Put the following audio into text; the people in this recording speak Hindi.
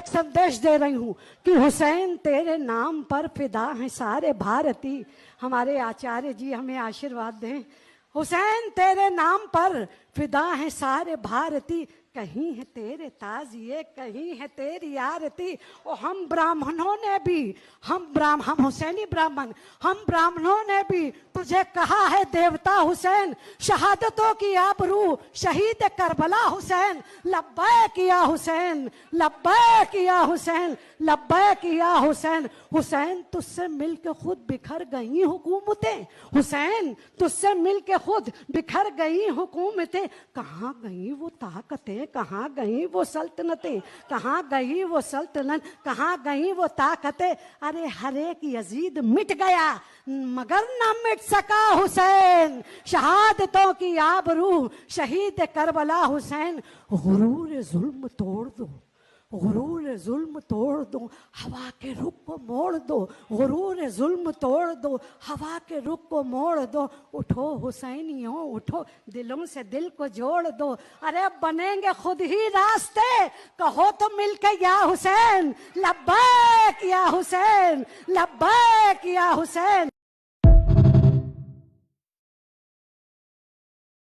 एक संदेश दे रही हूँ कि हुसैन तेरे नाम पर फिदा हैं सारे भारती। हमारे आचार्य जी हमें आशीर्वाद दें। हुसैन तेरे नाम पर फिदा हैं सारे भारती, कहीं है तेरे ताजिए कहीं है तेरी आरती। और हम ब्राह्मणों ने भी, हम हुसैनी ब्राह्मण, हम ब्राह्मणों ने भी तुझे कहा है देवता हुसैन। शहादतों की आबरू शहीद करबला हुसैन, लब्बैक या हुसैन, लब्बैक या हुसैन, लब्बैक या हुसैन। हुसैन तुझसे मिलके खुद बिखर गई हुकूमतें, हुसैन तुझसे मिलके खुद बिखर गई हुकूमतें। कहाँ गई वो ताकतें, कहाँ गई वो सल्तनतें, कहाँ गई वो सल्तनत, कहाँ गई वो ताकतें। अरे हर एक यजीद मिट गया मगर न मिट सका हुसैन। शहादतों की आबरू शहीद करबला हुसैन। गुरूर जुल्म तोड़ दो, गुरूर जुल्म तोड़ दो, हवा के रुख को मोड़ दो, गुरूर जुल्म तोड़ दो, हवा के रुख को मोड़ दो। उठो हुसैनियों उठो, दिलों से दिल को जोड़ दो। अरे बनेंगे खुद ही रास्ते, कहो तो मिलके या हुसैन, लब्बैक या हुसैन, लब्बैक या हुसैन।